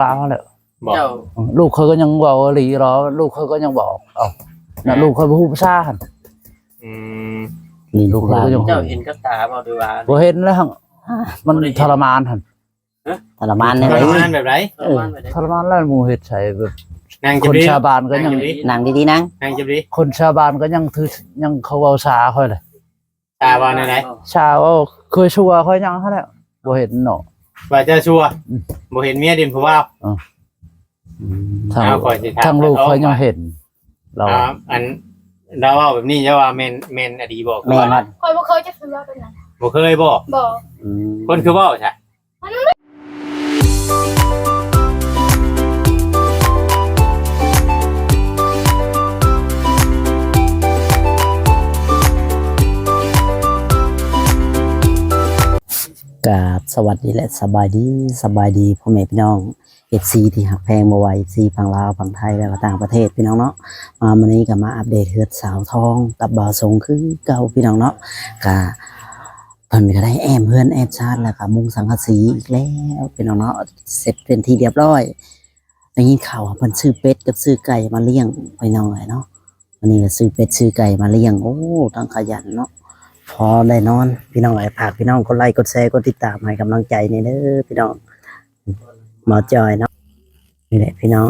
ป้าเขาแหละ บอก เจ้า ลูกเขาก็ยังบอกหลีรอลูกเขาก็ยังบอกน่ะลูกเขาพูดภาษาหั่น อืม มี ลู ลู ก ก ห ห ลา ลาน น เจ้าเห็นกับตาบ่ดูว่า บ่เห็นแล้วหั่นมันทรมานหั่น ทรมาน ท ใน ร ไร มานแบบไร เออมันไปได้ ทรมานแล้วหมู่เฮ็ดใส่แบบ นาง ค จะ น ดี ชาวบ้านก็ยัง นั่งดีๆนั่ง นางจะดี คนชาวบ้านก็ยังถือยังเขาเว้าสาค่อยเลย ตาว่าในไหน ชาวเว้าเคยชัวค่อยยังเขาแล้วบ่เห็นเนาะ ว่าจะชัวบ่เห็นเมียดินผู้ว่า ทาง เอาก่อนสิถาม ทางลูกค่อยยังเห็นเรา อันเราว่าแบบนี้จะว่าเมนอดีบอก แม่น คอยบ่เคยจะคือว่าเป็นหยัง บ่เคยบอก บอก คนคือว่าใช่ กับสวัสดีและสบายดีพ่อแม่พี่น้อง FC ที่หักแพงบ่ไหว FC ฝั่งลาวฝั่งไทยและก็ต่างประเทศพี่น้องเนาะมามื้อนี้ก็มาอัปเดตเฮือดสาวทองกับบ่าวสงคือเก่าพี่น้องเนาะก็เพิ่นก็ได้แอมเฮือนแอมชาติแล้วก็มุงสังกะสีอีกแล้วพี่น้องเนาะเสร็จเป็นที่เรียบร้อยได้ยินข่าวว่าเพิ่นซื้อเป็ดกับซื้อไก่มาเลี้ยงพี่น้องเนาะวันนี้ก็ซื้อเป็ดซื้อไก่มาเลี้ยงโอ้ตั้งขยันเนาะพอได้นอนพี่น้องฝากพี่น้องกดไลค์กดแชร์กดติดตามให้กำลังใจนี่เด้อพี่น้องหมอจอยเนาะนี่แหละพี่น้อง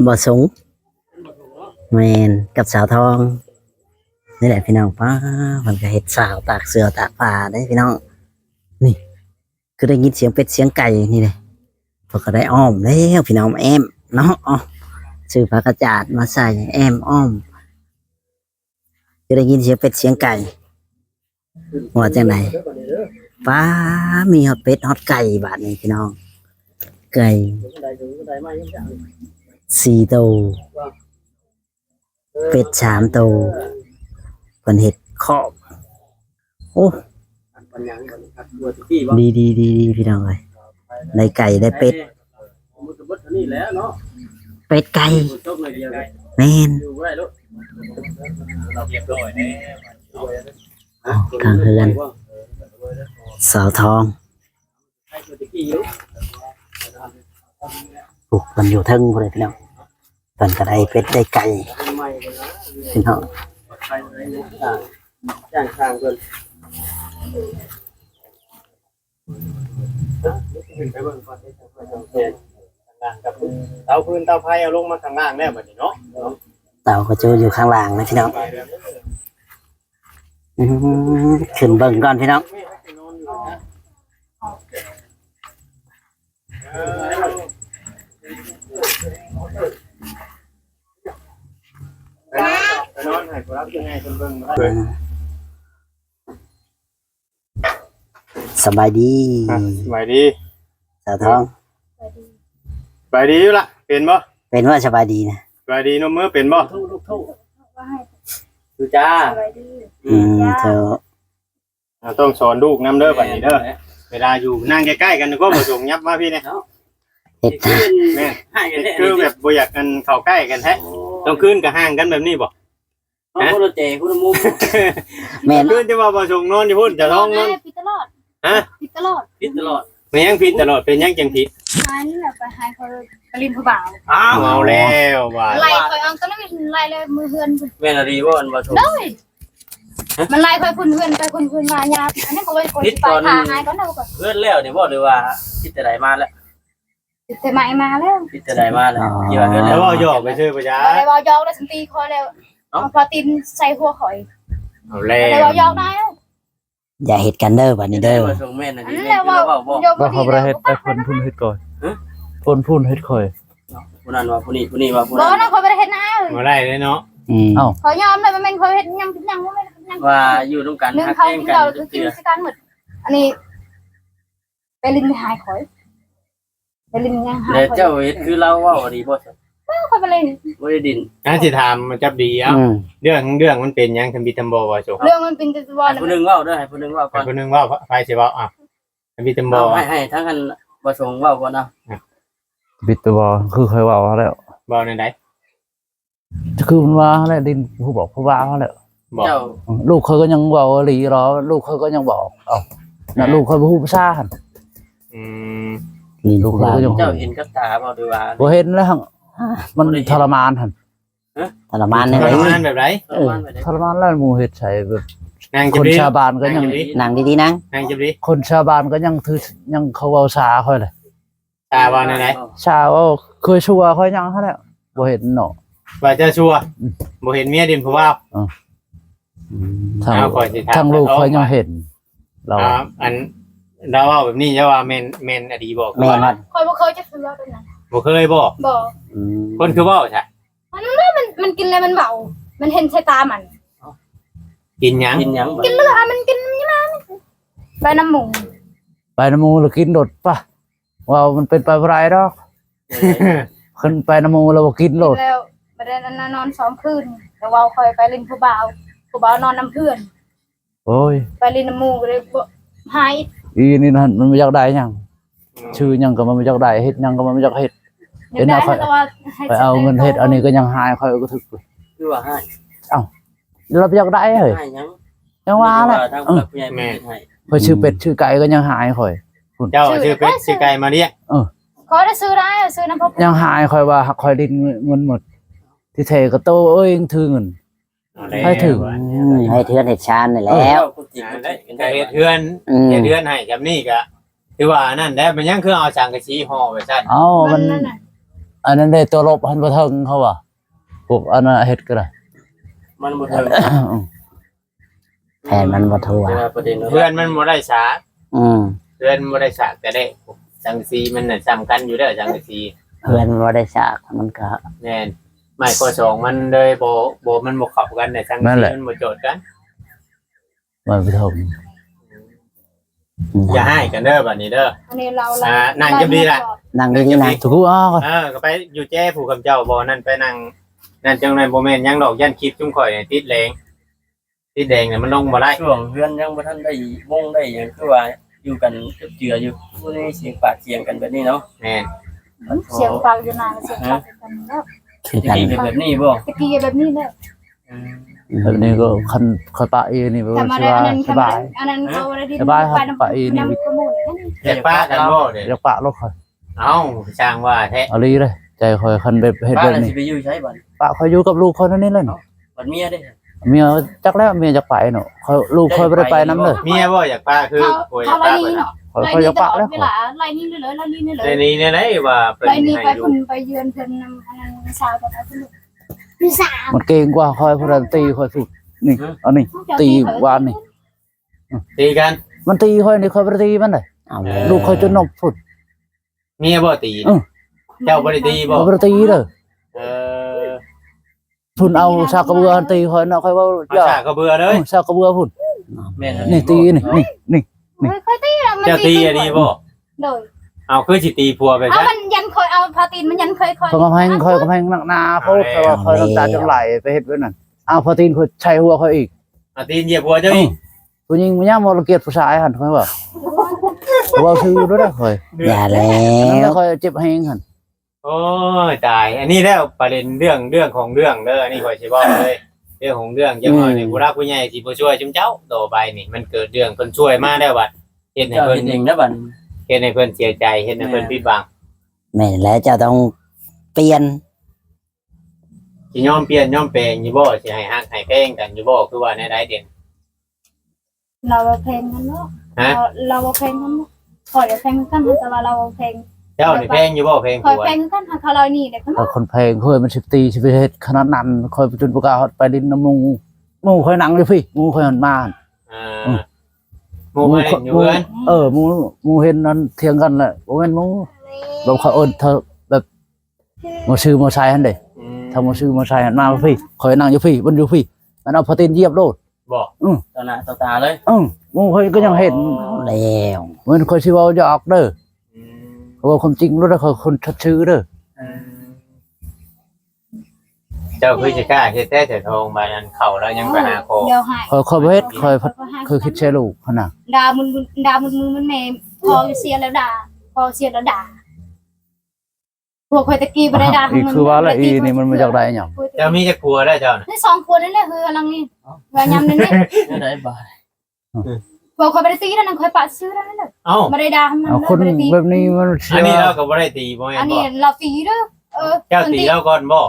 บ่สูงแมนกับสาวทองนี่แหละพี่น้องป้ามันก็เห็ดสาวตากเสือตากผ้าได้พี่น้องนี่คือได้ยินเสียงเป็ดเสียงไก่นี่เลยพอก็ได้อ้อมแล้วพี่น้องแอมเนาะซื้อผ้ากระจาดมาใส่แอมอ้อมจะได้ยินเสียงเป็ดเสียงไก่ว่าจังไหนป้ามีฮอตเป็ดฮอตไก่บาดนี้พี่น้องไก่4 ตัวเป็ด3 ตัวเป็นเห็ดครอบโอ้ดีพี่น้องเลยได้ไก่ได้เป็ดเป็ดไก่แม่นทางเฮือนสาวทองปลูกมันอยู่เทึ่งเลยพี่น้องเป็นกระไดเป็ดได้ไก่พี่น้องจ้างทางเกิน เตาพื้นเตาไฟเอาลงมาข้างล่างแล้วบัดนี้เนาะ เต่าก็จูอยู่ข้างล่างนะพี่น้องขึ้นเบิ่งก่อนพี่น้อง นอนให้รับยังไงคนเบิ่ง สบายดี สบายดี สาวทอง สบายดีอยู่ละเป็นบ่ เป็นว่าสบายดีนะ สบายดีนมมือเป็นบ่ ว่าให้ ดูจ้า สบายดี เธอ เราต้องสอนลูกนำเด้อบัดนี้เด้อเวลาอยู่นั่งใกล้ๆกันก็บ่ส่งยับมาพี่เนี่ย เห็ด แม่ ให้กันได้ คือแบบบ่อยากกันเข้าใกล้กันแท้ต้องคืนกับห่างกันแบบนี้บ่ เอาคนละเจคนละมุม แม่น คืนจะว่าบ่ส่งนอนอยู่พุ่นจะท้องนอน ผิดตลอด ฮะ ผิดตลอด พิดตลอด มันยังผิดตลอดเป็นยังจังผิด หายนี่แหละไปหายเขากระลินผู้บ่าว อ้าวเอาแล้วว่า ไล่คอยเอาตอนนั้นมันไล่เลยมือเฮือน แม่นดีบ่อันบ่ถูก เลยมันไล่คอยคุณเฮือนไปคุณเฮือนมายาอันนี้ก็ไปคนไปพาหายก็เน่าก่อน เพื่อนแล้วนี่บ่หรือว่าพิดแต่ใดมาแล้ว ติดแต่ใหม่มาแล้ว พิดแต่ใดมาแล้วเกี่ยวกับเพื่อน แล้ แล้วว ว่าหยอกไปซื้อประชา อะไรวายอกแล้วสันตีคอยแล้วเอาพอตินใส่หัวข่อย เอาแล้ อะไร ว วายอกได้ อย่าเห็ดกันเด้อบัดนี้ เด้ เด้ อ อ บ่ส่งแม่นน่ะ อัน ดี นั้น แม่ แหละ น ว่า บ่บ่ ยก ว่าเขาบ่ได้เฮ็ดไปเพิ่นพุ่นเฮ็ดก่อนเพิ่นพุ่นเฮ็ดค่อย ผู้นั้นว่าผู้นี้ผู้นี้ว่าผู้ บ่ นั้น นะคอยไปเฮ็ดนะ มาได้เลยเนาะ เอ้า ขอยอมเลยมันเป็นคอยเฮ็ดยังว่าไม่ยัง ว่าอยู่ร่วมกัน เรื่อง ฮัก เขา แย่ง ที่ กัน เรา จน กิ เตื น อ สการหมดอันนี้ไปลินหายข่อยไปลินยังหาย แล้ว ข่อย เจ้าเฮ็ดคือเราเว้าดีบ่ ข่อยไปลิน บ่ได้ดิน น่าสิถามมันจับดีเอ้าเรื่องมันเป็นยังทำบิตำบ่ว่าจบ เรื่องมันเป็นตัว ให้ผู้นึงเว้าเด้อให้ผู้นึงเว้าก่อน คนนึงว่าไฟสิว่าอ่ะทำบิตำบ่ ให้ทั้งกันบ่ส่งเว้าก่อนเนาะ บิดตัวคือค่อยเว้าเขาแล้ว บ่ในใด คือมันว่าเขาแหละดินผู้บอกผู้ว่าเขาแหละ บอก เจ้า ลูกเขาก็ยังเว้าหลีรอลูกเขาก็ยังบอก น่ะลูกคอยบ่ฮู้ภาษาหั่น อืม ลินผู้บ่าว ลูก เจ้าเห็นกับตาบ่ดูว่า บ่เห็นแล้วหั่นมันทรมานหั่น ทรมานใน ท ไหน รมานแบบไร ทรมานแล้วหมู่เฮ็ดใส่แบบ นาง ค จิบ น ลี ชาวบ้านก็ยัง นั่งดีๆนั่ง นางจิบลี คนชาวบ้านก็ยังถือยังเขาเว้าสาค่อยเลย ตาว่าไหน ชาวว่าเคยชัวค่อยยังเขาแล้วบ่เห็นเนาะ ว่าจะชัวบ่เห็นเมียดินผู้ว่า ทาง เอาก่อนสิถาม ทางลูกค่อยยังเห็น เรา อันเราว่าแบบนี้จะว่าเมนอดีบอก แม่น ว่า คอยบ่เคยจะซื้อเป็นนั้น บ่เคยบอก บ่ คนคือเว่าใช่ มันกินแล้วมันเบามันเห็นใส่ตามัน กินหยัง กินหยังบ่ กินเลือดมันกินยังไงใบน้ำหมู ไปน้ำมูแล้วกินโดดปะว่ามันเป็นไปบ่ได้ดอกขึ้นไปน้ำมูแล้วบ่กินโลด แล้วประเด็นนั้นนอน2 คืนแล้วเราคอยไปเล่นผู้บ่าวนอนน้ำเพื่อน โอ้ย ไปเล่นน้ำหมูก็เลยหาย อีนี่นั่นมันบ่อยากได้หยังชื่อหยังก็มันบ่อยากได้เฮ็ดหยังก็มันบ่อยากเฮ็ด เดี๋ยวได้แต่ว่า ไปเอาเงินเฮ็ดอันนี้ก็ยังหายค่อยก็ถึก คือว่าให้ เราบ่อยากได้เฮ้ย ให้หยัง ยังว่าแหละ ทางผู้หลักผู้ใหญ่ไม่ให้ ค่อยชื่อเป็ดชื่อไก่ก็ยังหายค่อย เจ้าชื่อเป็ดชื่อไก่มาเรียก ขอได้ซื้อได้ซื้อน้ำพก ยังหายค่อยว่าค่อยดิ้นเงินหมด ที่แท้ก็โตเอ้ยยังถือเงิน ให้ถึง ให้เทือนเฮ็ดชานนี่แห แล้ ล้ว วจริง ก็ ได้ เฮ็ดเทือน เฮ็ดเทือนให้กับนี่ก็คือว่านั่นแหละมันยังคือเอาสังกะสีห่อไว้ซั่น เอ้ามัน นั่นน่ะ อันนั้นได้ตัวลบหันบ่ถึงเขาว่าพวกอันนั้นเฮ็ดก็ได้ มันบ่ถึง แผนมันบ่ทั่ว แต่ว่าประเด็น เทือนมันบ่ได้สา เทือนบ่ได้สาแต่ได้สังกะสีมันน่ะสำคัญอยู่เด้อสังกะสี เพื่อนมันบ่ได้ฉากมันก็ แม่นไม่ข้อสองมันเลยบ่มันบ่เข้ากันในสังกะสีมันบ่โจทย์กัน มันบ่ถึง อย่าให้กันเด้อบัดนี้เด้อ อันนี้เรา นั่งจะดีล่ะ นั่งดีๆนั่ง ถูกอ้อก็ ก็ไปอยู่แจ้ผู้กำเจ้าบ่นั่นไปนั่งนั่นจังได๋บ่แม่นหยังดอกยันคลิปจุ่มข่อยเนี่ยติดแรงเนี่ยมันลงบ่ได้ ช่วงเพื่อนยังบ่ทันได้วงได้หยังคือว่าอยู่กันเจืออยู่บ่ได้เสียงปากเสียงกันแบบนี้เนาะ แม่น เสียงฟังอยู่นานเสียงฟังกันแล้ว คือ จ กัน ริงๆแบบนี้บ่ ตะกี้แบบนี้แล้ว แบบนี้ก็คันค่อยปะอีนี่บ่ แต่มา ส ได้ บา อัน ย นั้น สบาย อันนั้นเขาได้ดี สบายครับไปอีนี่ น้ำกระมุน แต่ป้ากันบ่เด้ อยากปะรถค่อย เอ้าช่างว่าแท้ เอาลีเลยใจค่อยคันแบบเฮ็ด บ้า แบ น บ น่ะ นี้ สิไปอยู่ใช้บัด ปะค่อยอยู่กับลูกค่อยเท่านี้เลยเนาะ บัดเมียเด้ เมียจักแล้วเมียจักไปเนาะค่อยลูกค่อยบ่ได้ไปนํเลย เมียบ่อยากป้าคือบ่อยาก เขาไร ป้า นี่ เพิ่น เนาะ ค่อยอยากปะแล้ว เวลาไรนี่เลยไรนี่เลย ในนี้เนี่ยได้ว่าเพิ่น ไรนี่ ให้ ไป ดู คุณไปเยือนเพิ่นอันนั้นสาวกับเพิ่นมีสาว มันเก่งกว่าค่อยพลันตีค่อยสุดนี่เอานี่ตีวานนี่ ตีกัน มันตีค่อยนี่ค่อยบ่ได้ตีมันเลย เอาเลย ลูกค่อยจนนกพุ่น เมียบ่ตีเจ้าบ่ได้ตีบ่ บ่ได้ตีเด้อ เออ พุ่นเอาซากกระเบือตีค่อยเนาะค่อยว่า เอา ย่า ฉากก็เบื่อเลย ซากกระเบือพุ่น แม่น นี่ตีนี่ ค่อยตีแล้วมัน เจ้าตีอันนี้บ่ โดย เอาคือสิตีผัวไป เอา ซะ มันยันคอยเอาพาตีนมันยันเคย เขากำแพงค่อยกำแพงหนักหนาเขาแต่ว่าค่อยน้ำตาจังไหลไปเฮ็ดไว้นั่นเอาพอตีนค่อยใช้หัวค่อยอีก เอาตีนเหยียบหัวเจ้าอีก ผู้หญิงมันย่ามรังเกียจผู้ชายหั่นค่อยว่าว่าชื่อด้วยนะค่อย อย่าแล้ นั่น ว ค่อยเจ็บแฮงหั่น โอ้ยตาย อันนี้แล้วประเด็นเรื่องของเรื่องเด้ออันนี้ข่อยสิบอกเลย เรื่องของเรื่องจังหน่อยนี่ผู้รักผู้ใหญ่สิบ่ช่วยจุมเจ้าต่อไปนี่มันเกิดเรื่องเพิ่นช่วยมาได้วบัดเฮ็ดให้ เจ้า เพิ่น เฮ็ดเองนะบัด เฮ็ดให้เพิ่นเสียใจเฮ็ดให้เพิ่นผิดหวัง แม่นแล้วเจ้าต้องเปลี่ยน สิยอมเปลี่ยนยอมแปลงอยู่บ่สิให้ฮักให้แพงกันอยู่บ่คือว่าในใดเด่น เราเพลงกันเนาะเราเพลงกันคอยเพลงกันแต่ว่าเราเพลง เจ้านี่แพงอยู่บ่เพลง คอย ผัว เพลงกันเขาลอยนี่เด็ก ถ้าคนแพงค่อยมันสิตีสิไปเฮ็ดขนาดนั้นค่อยจนบ่กล้าไปดินน้ำมูค่อยนั่งอยู่พี่มูค่อยหันมา อ่าหมู่มาเล่นอยู่เพิ่น มูเห็นนั้นเถียงกันแหละบ่แม่นมูแบบเขาเอิ้นเธอแบบบ่ซื้อบ่ใช้หั่นเด้ถ้าบ่ซื้อบ่ใช้หันมาพี่ค่อยนั่งอยู่พี่บนอยู่พี่มันเอาพอตีนเหยียบโลด บ่ ต่อหน้าต่อตาเลย มูค่อยก็ยังเห็น เอาแล้ว มันค่อยสิเว้าหยอกเด้อ อืม เพราะว่าความจริงรู้แล้วเขาคนชัดชื่อเด้อ เจ้าคือสิกล้าเฮ็ดแต่เถิดทองบาดนั้นเข้าแล้วยังไปหาคอ เดี๋ยวหาย ค่อยบ่เฮ็ดค่อยคิดใช้ลูกหั่นน่ะ ด่ามึงมันแม่พอเสียแล้วด่าพอเสียแล้วด่าพวกคอยตะกี้บ่ได้ด่า อีคือว่าละอีนี่มันมาจากใดหยัง เจ้ามีจักผัวได้เจ้าน่ะ นี่2คนนั่นแหละคือลังนี่ว่ายำนั่นนี่ ได้บาด พวกคอยไปตีนั่นคอยปาดซื้อนั่นเลย เอ้า ไม่ได้ด่ามัน เอาคน ไม่ได้ตี แบบนี้มันเชื่ อันนี้ อ เราก็บ่ได้ตีบ่แม่ อัน น นี้ บ่ เราตีเด้อเจ้าตีแล้วก่อนบ่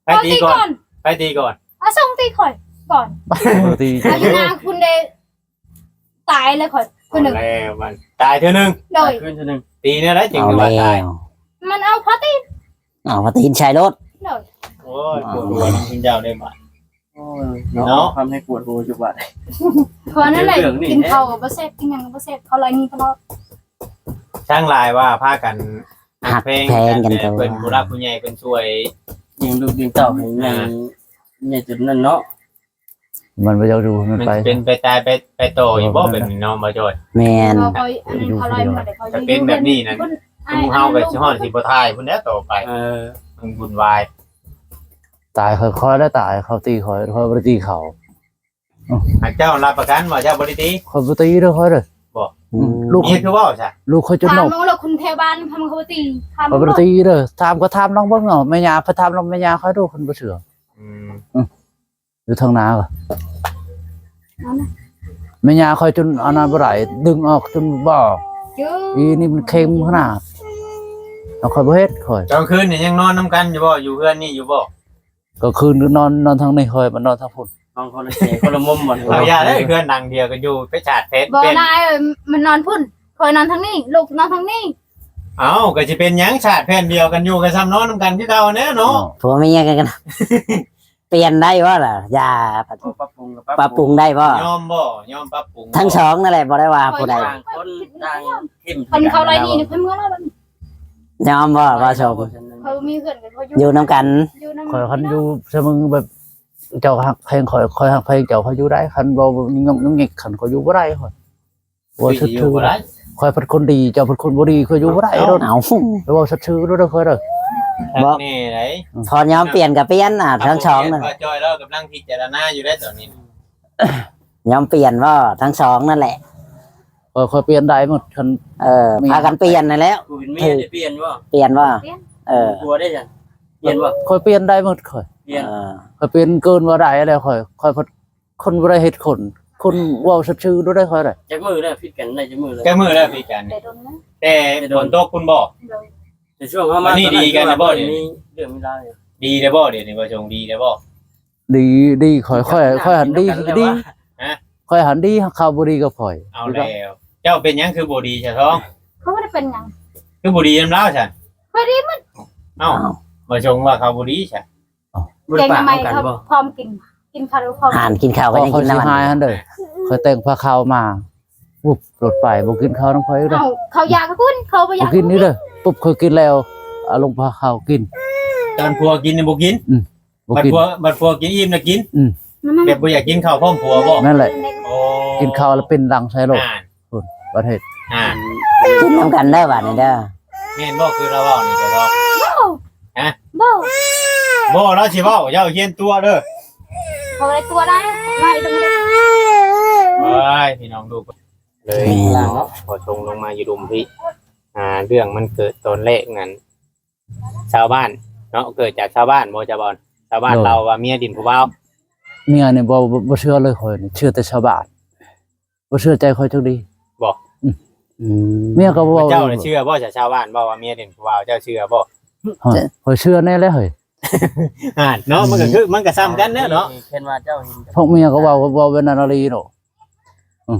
ไป เรา ตี ตี ก่อ ก่อน น ไปตีก่อน ส่งตีข่อยก่อน ตี อายุนาคุณเดตายเลยข่อยคนหนึ่ง แล้วมันตายเทื่อนึง โดย ขึ้นทีนึง ตีเนี่ยแล้วจึง เอา ว่า แล้ ตายว มันเอาพอตี เอาพอตีนชายรถ โดย โอ้ยปวดหัวน้ำคุณเจ้าได้บ่ โอ้ยเนาะทำให้ปวดหัวจุกบัด เพราะนั่นแหละกินเขาบะเซ็ตกินยังบะเซ็ตเขาอะไรนี่ตลอด ช่างลายว่าพากัน หักแพงกัน แต่ ตัว เป็นผู้รักผู้ใหญ่เป็นช่วย ยิงลูกยิงเต่าให้ใหญ่จุดนั้นเนาะ มันไปเจ้าดูมัน มัน ไป เป็นไปตายไปโตอยู่บ่เป็นน้องบ่จอย แมน เขาคอยอันนี้เขาอะไรมาแต่เขา ถ้าเป็นแบบนี้นะกูเฮาก็สิฮอดสิบ่ทายพุ่นแล้วต่อไปมันบุญวาย ตายค่อยๆได้ตายเขาตีค่อยไปตีเขา หากเจ้ารับประกันว่าเจ้าบ่ได้ตี ค่อยไปตีเด้อค่อยเด้อ ลูก นี่คือเว้าซะ ลูกค่อยจน ถาม นก น้องเราคุณเทบ้านทำเขาตีทำ ค่อยไปตีเด้อถามก็ถามน้องเบิ่งเนาะแม่ยาไปถามน้องแม่ยาค่อยดูคนบ่เชื่อ อืม อยู่ทางนาก็แม่ยาค่อยจนอันนั้นบ่ได้ดึงออกจนบ่ เยอะ อีนี่มันเค็มขนาดเอาค่อยบ่เฮ็ดค่อย กลางคืนนี่ยังนอนนํกันอยู่บ่อยู่เพื่อนนี่อยู่บ่ ก็คืนนอนทางนี้ค่อยมันนอนทางพุ่น เอาคนละเสียคนละมุมหมด เอาอย่าได้เพื่อนดังเดียวกันอยู่ไปชาดเพชร บ่ เป็น ได้มันนอนพุ่นคอยนอนทางนี้ลูกนอนทางนี้ เอ้าก็สิเป็นหยังชาดแผ่นเดียวกันอยู่กันซ้ำนอนนํกันคือเก่าแน่เนาะ ผัวไม่แยกกัน เปลี่ยนได้บ่ล่ะอย่า ปรับปรุงกับ ปรับปรุงได้บ่ ยอมบ่ยอมปรับปรุงบ่ ทั้งสองนั่นแหละบ่ได้ว่าผู้ใด ต่างคนต่างเข้ม คนเขาอะไรนี่เพิ่นเมื่อแล้ว ยอมบ่ว่าชม เขามีเพื่อนกันเขา อยู่นํกัน อยู่นั่น ค่อยคันอยู่ซะมึงแบบเจ้าหักเพลงค่อยหักเพลงเจ้าเขาอยู่ได้คันบ่งงงิกคันเขาอยู่บ่ได้ค่อยว่า สิอยู่บ่ได้ ค่อยเป็นคนดีเจ้าเป็นคนบ่ดีค่อยอยู่บ่ได้โดน เอา แล้วว่าชื่อๆด้วยค่อยเด้อ บ่ นี่ไหน พอยอมเปลี่ยนก็เปลี่ยนทั้งสองนั่น ว่าจอยเรากำลังพิจารณาอยู่ได้ตอนนี้ ยอมเปลี่ยนบ่ทั้งสองนั่นแหละ ค่อยเปลี่ยนได้หมดคัน พากันเปลี่ยนนั่นแล้ว กูเป็นเมียได้เปลี่ยนบ่ เปลี่ยนบ่กลัวได้จังเปลี่ยนบ่ ค่อยเปลี่ยนได้หมดค่อย เปลี่ยน ค่อยเปลี่ยนเกินว่าได้แล้วค่อยคนบ่ได้เฮ็ดคนเว้าชื่อๆด้วยได้ค่อยได้ จักมือได้ผิดกันได้จักมือเลย แก้มือแล้วพี่กัน แต่โดนนะ แต่ฝนตกคุณบอก แต่ช่วงเข้ามามีเรื่องมีราวเนี่ย ดีได้บ่เดี๋ยวนี้บ่ชงดีได้บ่ ดีค่อยหันดีค่อยหันดีข่าวบ่ดีก็ค่อย เอาแล้วเจ้าเป็นหยังคือบ่ดีใช่ท้อง เขาไม่ได้เป็นยัง คือบ่ดีนำแล้วฉัน ไม่ได้มัน เอ้าบ่ชงว่าเขาบ่ดีใช่ เก่งทำไมเขาพร้อมกินข้าวพร้อม ห่านกินข้าวก็ยัง ค่อ กิ ย น สิ น้ำมัน หายหั่นเด้อค่อยแต่งผ้าขาวมาปุ๊บรถไปบ่กินข้าวน้ำค่อยเด้อ เอาเขาอยากคุณเขาไปอ บ่ ยาก กินนี่เด้อปุ๊บค่อยกินแล้วเอาลงผ้าขาวกิน ตอนผัวกินนี่บ่กิน บ่ บัด กิน ผัวกินอิ่มน่ะกิน มัน แบบบ่อยากกินข้าวพร้อมผัวบ่ นั่นแหละ โอ้ กินข้าวแล้วเป็นรังไซโลกประเทศ กินน้ำกันได้บ่นี่เด้อ แม่นบ่คือเราเว้านี่เด้อ บ่ บ่เราสิเว้าเจ้าเฮียนตัวเด้อ เขาอะไรตัวได้ไม่ตรงนี้ เอ้ยพี่น้องดูเลยพอชงลงมาอยู่ดุมพี่เรื่องมันเกิดตอนแรกนั้นชาวบ้านเนาะเกิดจากชาวบ้านบ่จะบ่ชาวบ้านเราว่าเมียดินผู้เบา เมียนี่บ่เชื่อเลยค่อยนี่เชื่อแต่ชาวบ้านบ่เชื่อใจค่อยจักดีเมียก็บ่ เจ้าเชื่อบ่จากชาวบ้านบ่ว่าเมียดินผู้เบาเจ้าเชื่อบ่ ค่อยเชื่อแน่เลยเฮ้ย เนาะมันก็คือมันก็ซ้ำกันเนาะ เห็นว่าเจ้าเห็น พวกเมียก็เว้าเป็นนาลีเนาะ อ๋อ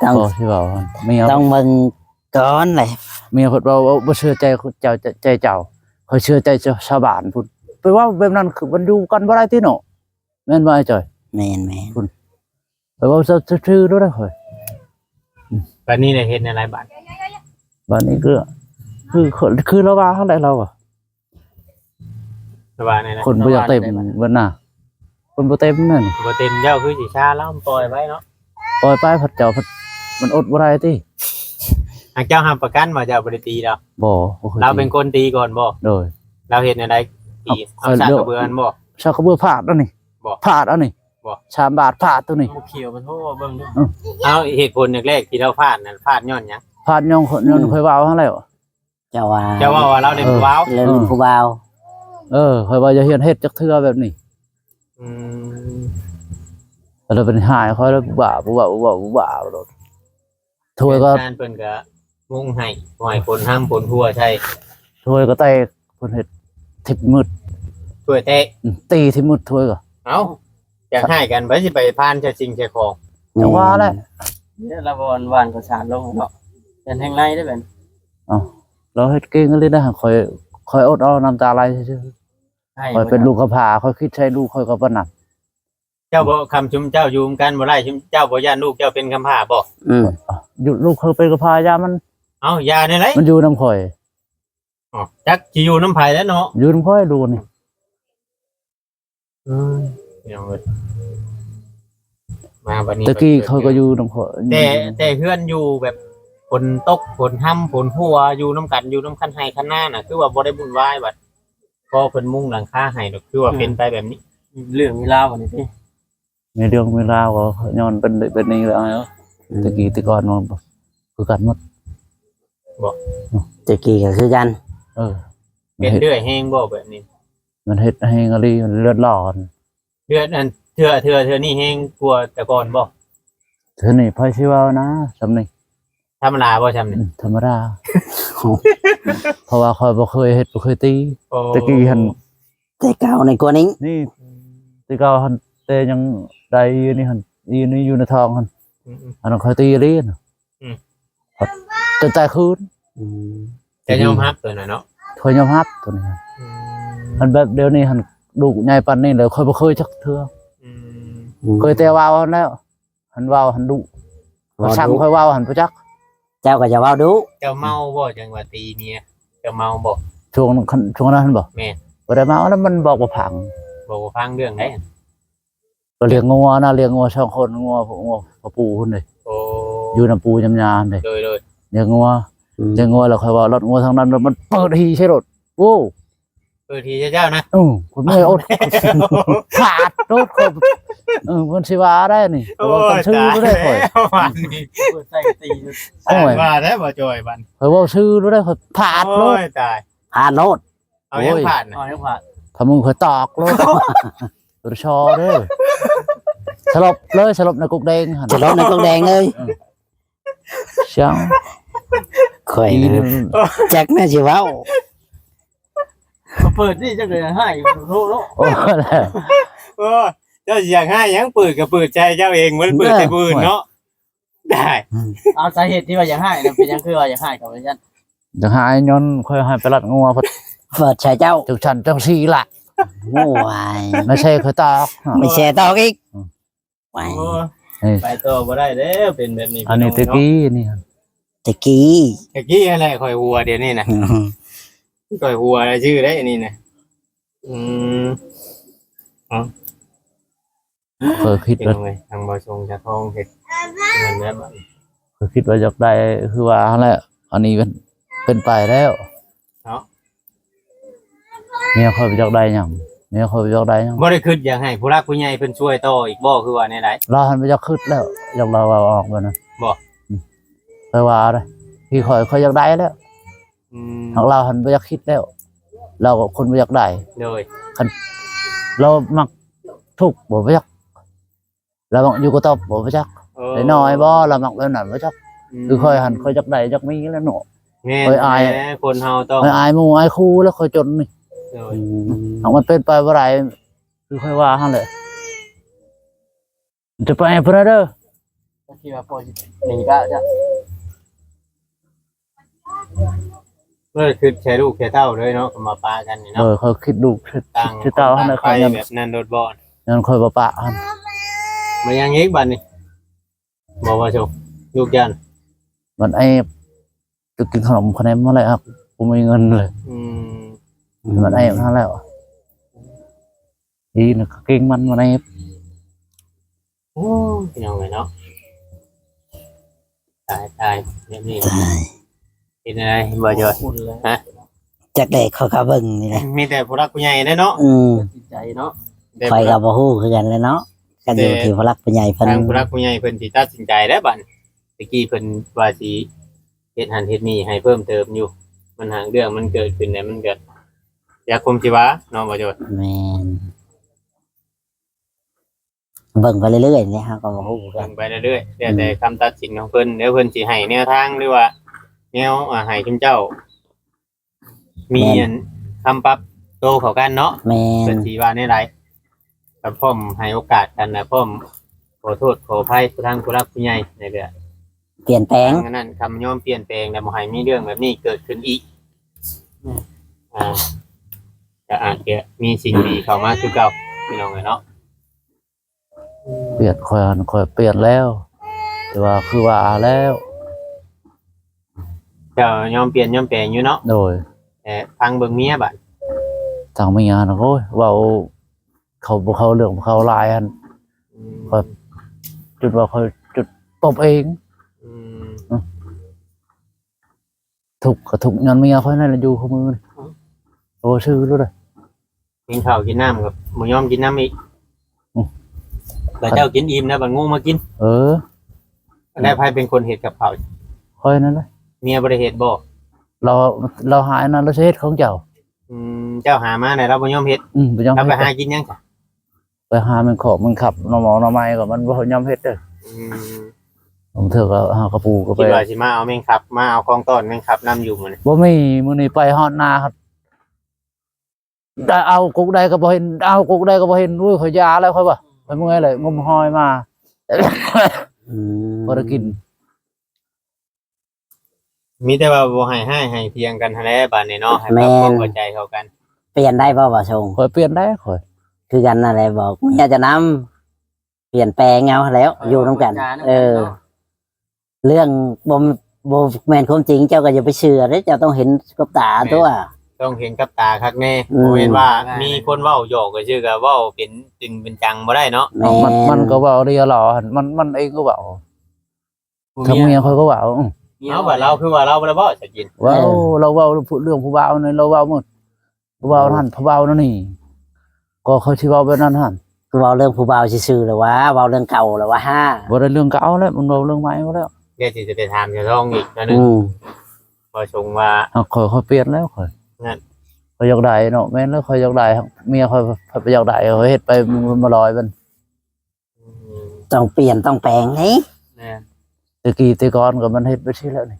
ต้อง บ่ที่เว้าเมีย ต้องเบิ่งก่อนเลย เมียเพิ่นว่าบ่เชื่อใจเจ้าใจเจ้าค่อยเชื่อใจชาวบ้านพุ่นไปว่าแบบนั้นคือมันอยู่กันบ่ได้ติเนาะแม่นบ่ไอ้จ้อย แม่น ไปว่าซื่อๆด้วยค่อย บัดนี้ได้เฮ็ดในหลายบาท บัดนี้คือเราว่าเท่าไหร่เราอ่ะ สบายในนั้น คนบ่อยากเต็มเบิ่นน่ะคนบ่เต็มนั่น บ่เต็มเจ้าคือสิชาแล้วปล่อยไว้เนาะ ปล่อยไปผัดเจ้าผัดมันอดบ่ได้ติ หากเจ้าห้ามประกันว่าเจ้าบ่ได้ตีเรา บ่คย เราเป็นคนตีก่อนบ่ โดย เราเฮ็ดในใดตีเอาซากกระเบือนบ่ ชาวกระเบือพาดแล้วนี่ บ่ พาดเอานี่ บ่ 3 บาทพาดตัวนี้ เขียวมันโทษเบิ่งดู เอาเหตุผลแรกๆที่เราพลาดนั่นพลาดย้อนหยัง พาดย่องคนย่องค่อยเว้าเท่าไหร่ เจ้าว่า เจ้าว่าเราเล่นว้าว เรื่องผู้บ่าว ค่อยว่าจะเฮ็ดจักเทื่อแบบนี้ อืม ไป แล้วเป็นหายค่อยแล้วบ้าโดดถ้วยก็ งานเพิ่นก็มุ่งให้บ่ให้คนห้ามคนทั่วใช่ ถ้วยก็แตกเพิ่นเฮ็ดทิพมืด ช่วยเตะ ตีที่มืดถ้วยก็ เอ้าอยากให้กันไปสิไปพานจะจริงจะของ จังว่าแหละ เนี่ยละบอนหวานก็สารลงเนาะเป็นแห่งในได้เป็น เราเฮ็ดเก่งกันเลยนะคอยอดเอาน้ำตาไหลซื่อ ให้ ๆคอยเป็นลูกกระพร้าคอยคิดใช้ลูกคอยก็บ่หนัก เจ้าบ่คำชุมเจ้าอยู่กันบ่ได้ชุมเจ้าบ่ย่านลูกเจ้าเป็นคำพร้าบ่ อยู่ลูกเคยเป็นกระพร้ายามัน เอ้าอย่านี่ไหน มันอยู่น้ำข่อย อ๋อจักสิอยู่น้ำไผแล้วเนาะ อยู่น้ำข่อยดูนี่ พี่น้องเอ้ยมาวันนี้ ตะกี้เขาก็อยู่น้ำข่อย แต่เพื่อนอยู่แบบฝนตกฝนห้ำฝนหัวอยู่น้ำกันอยู่น้ำคันไห้คันหน้าน่ะคือว่าบ่ได้บุญวายบัดพอเพิ่นมุ่งหลังคาให้ดอกคือว่าเป็นไปแบบนี้ เรื่องมีราวนี่พี่ มีเรื่องมีราวก็ย้อนเป็นนี่แล้วตะกี้ตะก่อนมันคือกันหมด ตะกี้ก็คือกัน เออ เป็นเรื่อยแห้งบ่แบบนี้ มันเฮ็ดให้กะลีมันเลือดร้อน เดือนอันเทื่อนี่แห้งกลัวแต่ก่อนบ่ เธอนี่ไผสิเว้านะสำนี่ ธรรมดาบ่จำนี่ ธรรมดาเพราะว่าคอยบ่เคยเฮ็ดบ่เคยตี โอ้ ตะกี้หัน แต่เก่าในกว่านี้ นี่ตะเก่าหันแต่ยังได้อยู่นี่หันอยู่ในท้องหัน อืม อันนั้นคอยตีเลียนจนตายคืน อืม ๆจะยอมรับตัวน่ะเนาะ คอยยอมรับตัวนี้มันแบบเดี๋ยวนี้หันดุใหญ่ปานนี้เลยคอยบ่เคยจักเทื่อ อืม เคยแต่ว่าวแล้วหันว่าวหันดุสั่งคอยว่าวหันบ่จัก เจ้าก็จะเว้าดู เจ้าเมาบ่จังว่าตีเมียเจ้าเมาบ่ ช่วงนั้นหันบ่ แม่น บ่ได้มาเอาแล้วมันบอกว่าพัง บ่ว่าฟังเรื่องได้ ก็เลี้ยงงัวนะเลี้ยงงัว2คนงัวพ่อปู่พุ่นเลย โอ้ อยู่น้ำปูยำยานเลย โดย เลี้ยงงัวแล้วค่อยว่ารถงัวทางนั้นมันเปิดหีใช่รถโอ้ ทีเจ้านะ คุณไม่อดขาดรถคนมันสิว่าได้นี่ว่าชื่อรู้ได้ค่อย วันนี้ เปิดใส่กระตีอยู่ โอ้ย ว่าได้บ่จอยบัน ค่อยว่าชื่อรู้ได้ค่อยขาดร โอ้ ถ ยตาย ผ่านโลด เอายังผ่านนะ อ๋อนี่ผ่าน ถ้ามึงค่อยตอกรถตัวชอเด้อสลบเลยสลบในกุกแดงหั่น จะลดในกองแดงเลย ช่าง ข่อย อี นะแจ็คแม่สิเว้า มาเปิดนี่จังเลยให้โลโล โอ้แล้ว โอ้เจ้าอยากให้ยังเปิดก็เปิดใจเจ้าเองเหมือนเปิดใจปืนเนาะได้ เอาสาเหตุที่ว่าอยากให้เป็นยังคือว่าอยากให้กับเพื่อน จะหายย้อนค่อยให้ไปรัดงัว เปิดใช้เจ้า จังฉันจังสีละ โอ้ย ไม่ใช่ค่อยตอก ไม่แชร์ต่ออีกไป โอ้ไปต่อบ่ได้เด้อเป็นแบบนี้ อันนี้ตะกี้นี่ ตะกี้ ตะกี้อะไรคอยหัวเดี๋ยวนี้นะคอยหัวอะไรชื่อได้นี่นะอืม เคยคิด เป็น ว่า ยังไงทางบ่ชงจะท้องเฮ็ดเงินแล้วบัด เคยคิดว่าอยากได้คือว่าแหละอันนี้เป็นไปแล้วเมียคอยไปอยากได้หยังเมียคอยไปอยากได้หยัง บ่ได้คิดอยากให้ผู้รักผู้ใหญ่เพิ่นช่วยต่ออีกบ่คือว่าแนวใด เราหันไปอยากคิดแล้วอยากเราเอาออกไปนะ บ่ ไปว่าเลยพี่คอยอยากได้แล้ว อืม ของเราหันไปอยากคิดแล้ว เราก็คนไปอยากได้ โดย เรามักทุกข์บ่ไปอยากเรามักอยู่กับตบบ่ไปจักได้น้อยบ่เรามักแบบนั้นบ่จักคือคอยหันคอยอยากได้อยากมีแล้วเนาะ แม่ เอ้ยอาย แม่คนเฮาต้อง ไม่อายหมู่อายครูแล้วคอยจนนี่ โดย เอามันเป็นไปบ่ได้คือค่อยว่าหั่นแหละจะไปเพิ่นเด้อ ที่ว่าพอหนีก็จะ เมื่อคือแชร์ลูกแชร์เต้าเลยเนาะมาปากันนี่เนาะ เขาคิดดู ต่าง คิดเต้าหั่นน่ะ ไป เขายัง แบบนั้นโดดบ่อน ยังค่อยบ่ปะหั่น มายังอีกบัดนี้บ่ว่าชมลูกยัน มันไอ้จะกินขนมคะแนนเมื่อไหร่ครับกูไม่มีเงินเลย อืม มันไอ้นั่นแล้วอีน่ะเก่งมันไอ้ โอ้ยยังไงเนาะตายแบบนี้ ตาย เป็นอะไรบ่จอย คุณเลย จักได้เขาก็เบิ่งนี่แหละ มีแต่ผู้รักผู้ใหญ่เนาะ จิตใจเนาะ แต่ ข่อยก็บ่ฮู้คือกันเลยเนาะกันอยู่ที่ผู้หลักผู้ใหญ่เพิ่น ทางผู้รักผู้ใหญ่เพิ่นสิตัดสินใจแล้วบัดตะกี้เพิ่นว่าสิเฮ็ดหันเฮ็ดนี่ให้เพิ่มเติมอยู่ มันหางเรื่องมันเกิดขึ้นแล้วมันเกิดอยากคุมชีวะเนาะบ่จอย แม่น เบิ่งไปเรื่อยๆนี่ฮะก็บ่ฮู้กั เบิ่ น งไปเรื่อยๆแต่คำตัดสินของเพิ่นเดี๋ยวเพิ่นสิให้แนวทางหรือว่าแนวให้ชุมเจ้า มีอันคำปรับโตเข้ากันเนาะ แม่ เพิ่ น นสิว่าแนวใดก็พร้อมให้โอกาสกันนะพร้อมขอโทษขออภัยผู้ทางผู้รักผู้ใหญ่ในเรื่อง เปลี่ยนแปลง นั้นคำยอมเปลี่ยนแปลงแล้วบ่ให้มีเรื่องแบบนี้เกิดขึ้นอีกจะอาจจะมีสิ่งดีเข้ามาคือเก่าพี่น้องเนาะ เปลี่ยนคอยเปลี่ยนแล้ว แต่ว่าคือว่าแล้ว เจ้ายอมเปลี่ยนยอมแปลงอยู่เนาะ โดย แต่ฟังเบิ่งเมียบัด ทางไม่งานโอ้ยเว่าเขาบ่เขาเรื่องบ่เขาลายอัน ครับ จุดว่าเขาจุดตบเอง อืม ถูกก็ถูกยันเมียเขานั่นแหละอยู่ของมือนี่โอ้ชื่อรู้เลย กินข้าวกินน้ำกับบ่ยอมกินน้ำอีก อืม แล้วเจ้ากินอิ่มนะบัดงูมากิน เออ แล้วไผเป็นคนเฮ็ดกับข้าว คอยนั่นเลย เมียบ่ได้เฮ็ดบ่ เราหายนั่นเราเฮ็ดของเจ้า เจ้าหามาได้เราบ่ยอมเฮ็ด ไปยอม เราไป เฮ็ด หากินยังจ้ะ ไปหามันขอบมันขับหนอหมอหนอไม้ก็มันบ่ยอมเฮ็ดเด้อ อืม ผมเถอะก็หากระปูก็ไป คิดว่าสิมาเอาแมงครับมาเอาของต้อนแมงครับนํอยู่มื้อนี้ บ่มีมื้อนี้ไปฮอดนาครับได้เอากุกใดก็บ่เห็นเอากุกใดก็บ่เห็นอุ้ยเขายาแล้วค่อยว่าไปเมื่อยเลยงมหอยมา อืม บ่ได้กิน มีแต่ว่าบ่ให้เถียงกันหั้นแหละบัดนี้เนาะให้ปรับความเข้าใจเข้ากัน เปลี่ยนได้บ่ชง คอยเปลี่ยนได้คอย คือกันนั่นแหละบอกเมียจะนำเปลี่ยนแปลงเอาแล้ว อยู่นํกัน เรื่องบ่แม่นความจริงเจ้าก็อย่าไปเชื่อเด้เจ้าต้องเห็นกับตาตัว ต้องเห็นกับตาคักแน่ อืม บ่แม่นว่ามีคนเว้าหยอกก็ชื่อก็เว้าเป็นจริงเป็นจังบ่ได้เนาะ แม่ มันก็เว้าเรียหล่อหั่นมันเองก็เว้าทำเมียเขาก็เว้า เอาว่าเราคือว่าเราบ่ได้เว้าจะกิน เว้าเราเว้าเรื่องผู้บ่าวนี่เราเว้าหมดผู้บ่าวนั่นผู้บ่าวนั่นนี่ก็เขาสิเว้าแบบนั้นหั่น คือเว้าเรื่องผู้บ่าวซื่อๆหรือว่าเว้าเรื่องเก่าหรือว่าห้า บ่ได้เรื่องเก่าแล้วมันเว้าเรื่องใหม่หมดแล้ว เดี๋ยวสิจะไปถามเจ้าท้องอีกนะนึง อืม บ่ชงว่า ค่อยเปลี่ยนแล้วค่อย นั่น ค่อยอยากได้เนาะแม่นแล้วค่อยอยากได้เมียค่อยไปอยากได้ค่อยเฮ็ดไปมันมาลอยมัน อืม ต้องเปลี่ยนต้องแปลงนี่ แน่ ตะกี้แต่ก่อนก็มันเฮ็ดไปซี่แล้วนี่